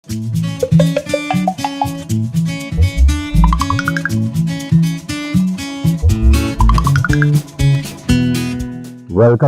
Welcome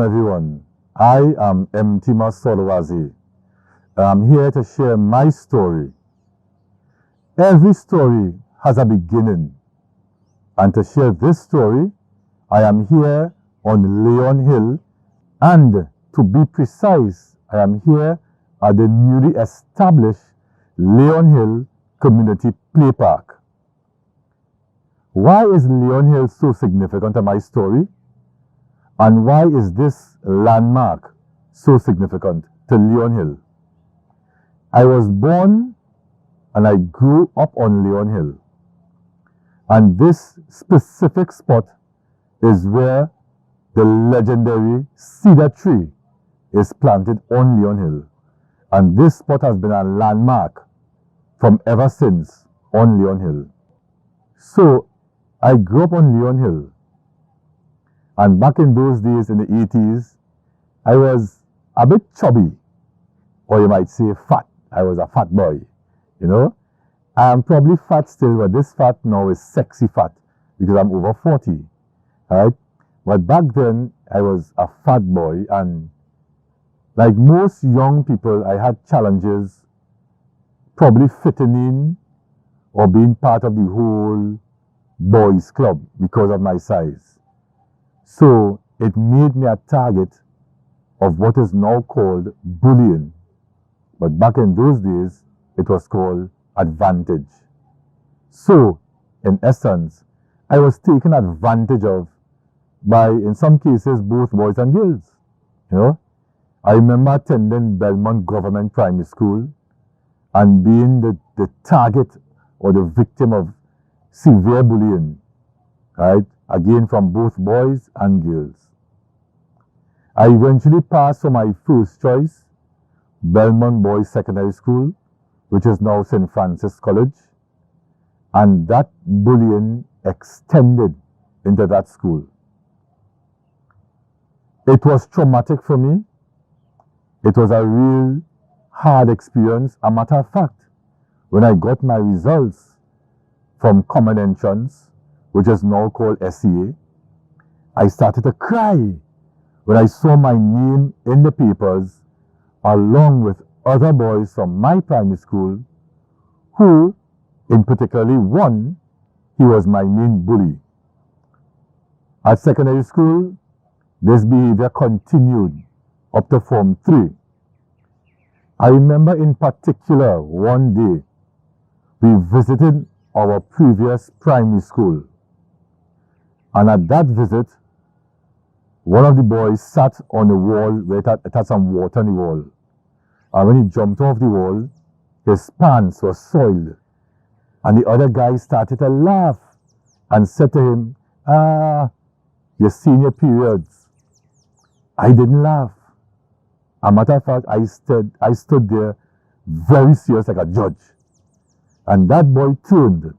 everyone. I am Mtima Solwazi. I'm here to share my story. Every story has a beginning. And to share this story, I am here on Layan Hill, and to be precise, I am here at the newly established Layan Hill Community Play Park. Why is Layan Hill so significant to my story? And why is this landmark so significant to Layan Hill? I was born and I grew up on Layan Hill. And this specific spot is where the legendary cedar tree is planted on Layan Hill. And this spot has been a landmark from ever since on Layan Hill. So I grew up on Layan Hill. And back in those days, in the 80s, I was a bit chubby, or you might say fat. I was a fat boy, you know. I'm probably fat still, but this fat now is sexy fat because I'm over 40, right? But back then, I was a fat boy, and like most young people, I had challenges probably fitting in or being part of the whole boys club because of my size. So it made me a target of what is now called bullying. But back in those days, it was called advantage. So, in essence, I was taken advantage of by, in some cases, both boys and girls. You know, I remember attending Belmont Government Primary School and being the target or the victim of severe bullying, right? Again, from both boys and girls. I eventually passed for my first choice, Belmont Boys Secondary School, which is now St. Francis College. And that bullying extended into that school. It was traumatic for me. It was a real hard experience. A matter of fact, when I got my results from Common Entrance, which is now called SEA, I started to cry when I saw my name in the papers along with other boys from my primary school who, in particularly one, he was my main bully. At secondary school, this behavior continued up to Form 3. I remember in particular one day, we visited our previous primary school. And at that visit, one of the boys sat on the wall where it had some water on the wall. And when he jumped off the wall, his pants were soiled. And the other guy started to laugh and said to him, your senior periods. I didn't laugh. As a matter of fact, I stood there very serious like a judge. And that boy turned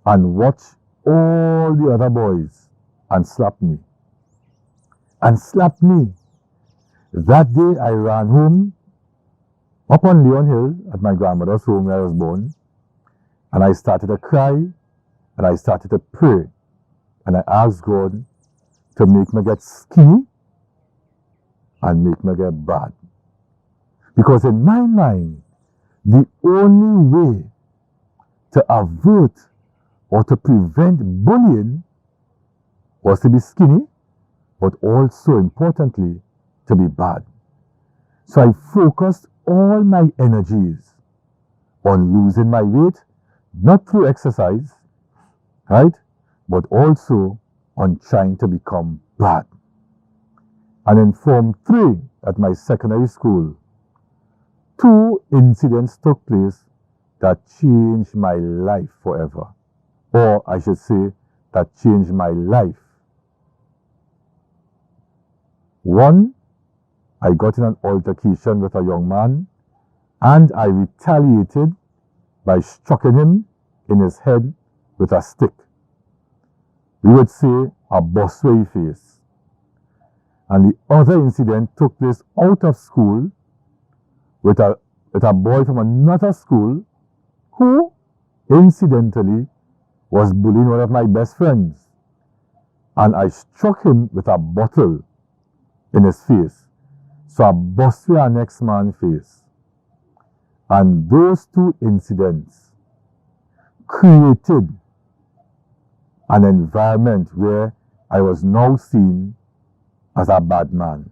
and watched all the other boys and slapped me. And slapped me. That day I ran home up on Layan Hill at my grandmother's home where I was born, and I started to cry and I started to pray, and I asked God to make me get skinny and make me get bad. Because in my mind, the only way to avert or to prevent bullying was to be skinny, but also importantly, to be bad. So I focused all my energies on losing my weight, not through exercise, right? But also on trying to become bad. And in Form 3 at my secondary school, 2 incidents took place that changed my life forever. Or I should say, that changed my life. One, I got in an altercation with a young man, and I retaliated by striking him in his head with a stick. We would say a busway face. And the other incident took place out of school with a with a boy from another school who, incidentally, was bullying one of my best friends. And I struck him with a bottle in his face. So I busted our next man's face. And those two incidents created an environment where I was now seen as a bad man.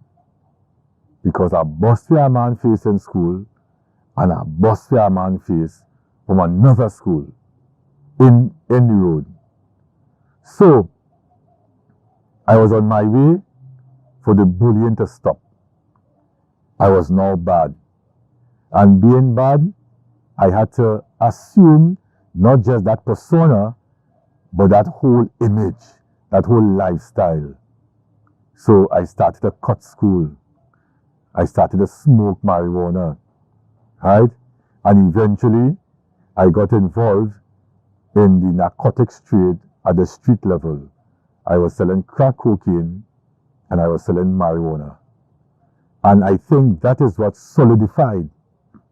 Because I busted a man's face in school and I busted a man's face from another school in the road. So I was on my way for the bullying to stop. I was now bad. And being bad, I had to assume not just that persona, but that whole image, that whole lifestyle. So I started to cut school. I started to smoke marijuana, right? And eventually, I got involved in the narcotics trade at the street level. I was selling crack cocaine and I was selling marijuana. And I think that is what solidified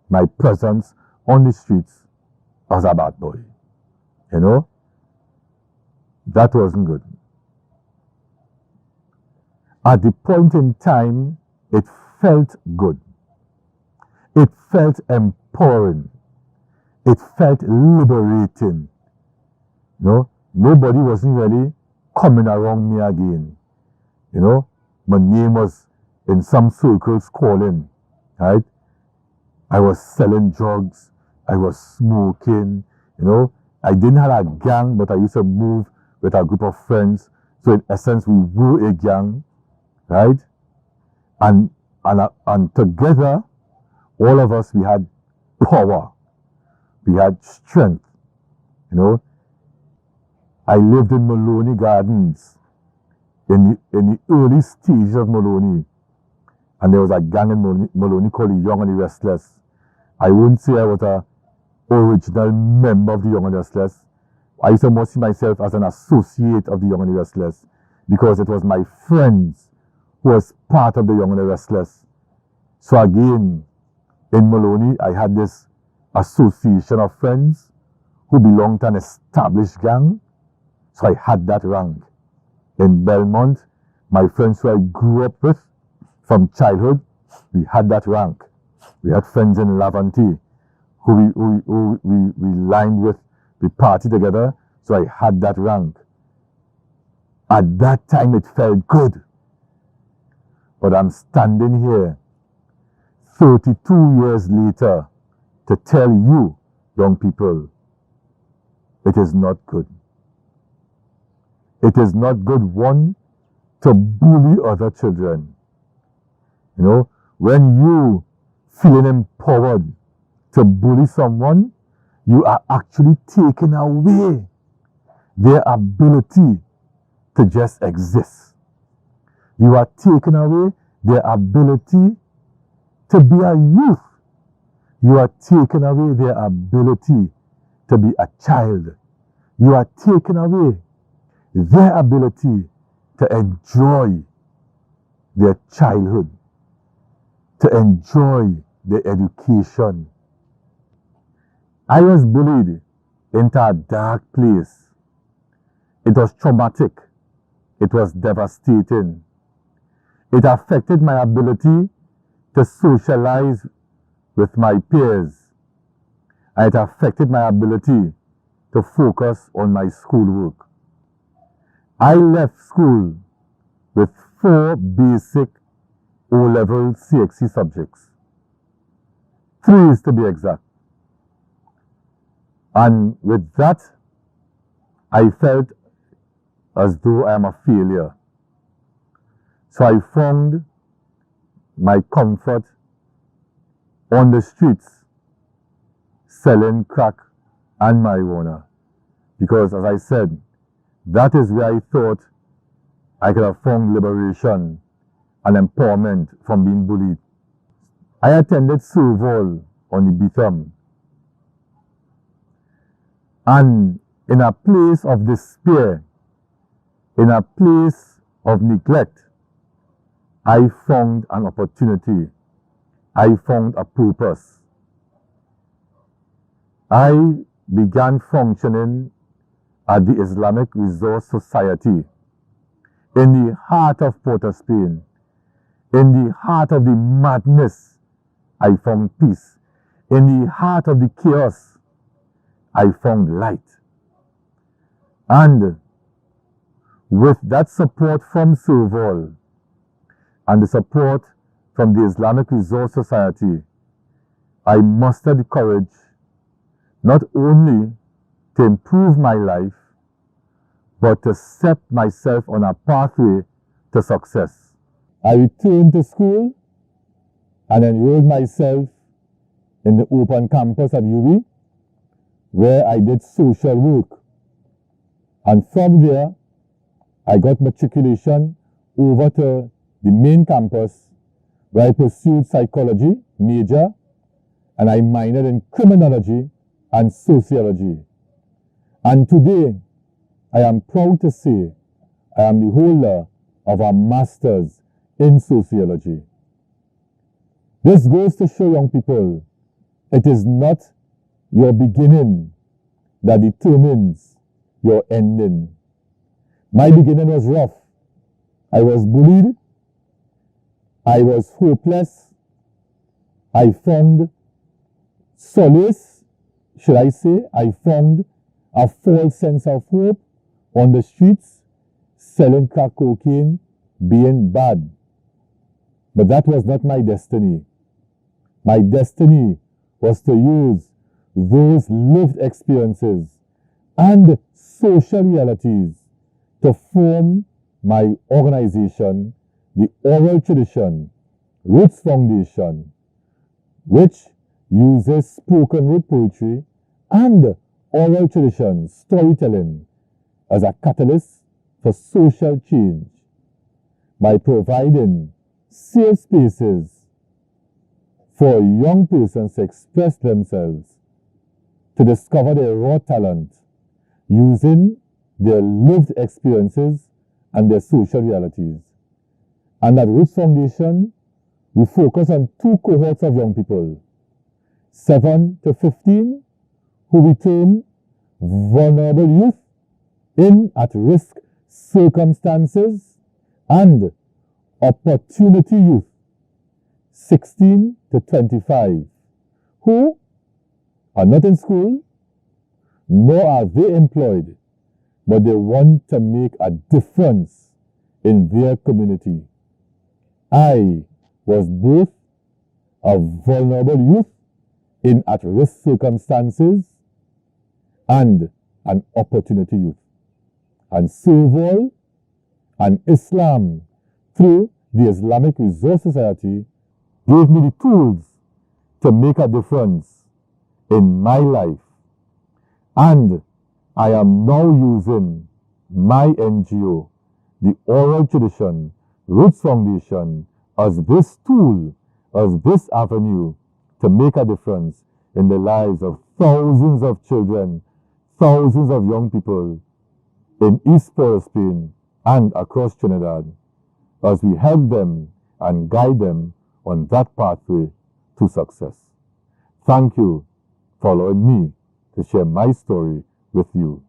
my presence on the streets as a bad boy. You know? That wasn't good. At the point in time, it felt good. It felt empowering. It felt liberating. You know? Nobody wasn't really coming around me again. You know? My name was in some circles calling. Right? I was selling drugs. I was smoking. You know? I didn't have a gang, but I used to move with a group of friends. So in essence, we were a gang. Right? And together, all of us, we had power. We had strength. You know? I lived in Maloney Gardens in the early stages of Maloney. And there was a gang in Maloney called the Young and the Restless. I wouldn't say I was a original member of the Young and the Restless. I used to more see myself as an associate of the Young and the Restless because it was my friends who was part of the Young and the Restless. So again, in Maloney, I had this association of friends who belonged to an established gang. So I had that rank. In Belmont, my friends who I grew up with from childhood, we had that rank. We had friends in Laventille who we lined with, we partied together, so I had that rank. At that time, it felt good. But I'm standing here 32 years later to tell you, young people, it is not good. It is not good, one, to bully other children. You know, when you feeling empowered to bully someone, you are actually taking away their ability to just exist. You are taking away their ability to be a youth. You are taking away their ability to be a child. You are taking away their ability to enjoy their childhood, to enjoy their education. I was bullied into a dark place. It was traumatic. It was devastating. It affected my ability to socialize with my peers. And it affected my ability to focus on my schoolwork. I left school with 4 basic O-level CXC subjects. 3 is to be exact. And with that, I felt as though I am a failure. So I found my comfort on the streets, selling crack and marijuana. Because as I said, that is where I thought I could have found liberation and empowerment from being bullied. I attended Serval on the Beetham. And in a place of despair, in a place of neglect, I found an opportunity. I found a purpose. I began functioning at the Islamic Resource Society in the heart of Port of Spain. In the heart of the madness, I found peace. In the heart of the chaos, I found light. And with that support from Serval and the support from the Islamic Resource Society, I mustered the courage not only to improve my life, but to set myself on a pathway to success. I returned to school and enrolled myself in the open campus at UB, where I did social work. And from there, I got matriculation over to the main campus, where I pursued psychology major, and I minored in criminology and sociology. And today, I am proud to say I am the holder of a master's in sociology. This goes to show young people, it is not your beginning that determines your ending. My beginning was rough. I was bullied. I was hopeless. I found solace, should I say. I found a false sense of hope on the streets, selling crack cocaine, being bad. But that was not my destiny. My destiny was to use those lived experiences and social realities to form my organization, the Oral Tradition Roots Foundation, which uses spoken word poetry and oral tradition storytelling as a catalyst for social change by providing safe spaces for young persons to express themselves, to discover their raw talent using their lived experiences and their social realities. And at Roots Foundation, we focus on two cohorts of young people, 7 to 15, who we term vulnerable youth in at-risk circumstances, and opportunity youth, 16 to 25, who are not in school, nor are they employed, but they want to make a difference in their community. I was both a vulnerable youth in at-risk circumstances and an opportunity youth. And Serval and Islam, through the Islamic Resource Society, gave me the tools to make a difference in my life. And I am now using my NGO, the Oral Tradition Roots Foundation, as this tool, as this avenue to make a difference in the lives of thousands of children, thousands of young people in East Port of Spain and across Trinidad, as we help them and guide them on that pathway to success. Thank you for allowing me to share my story with you.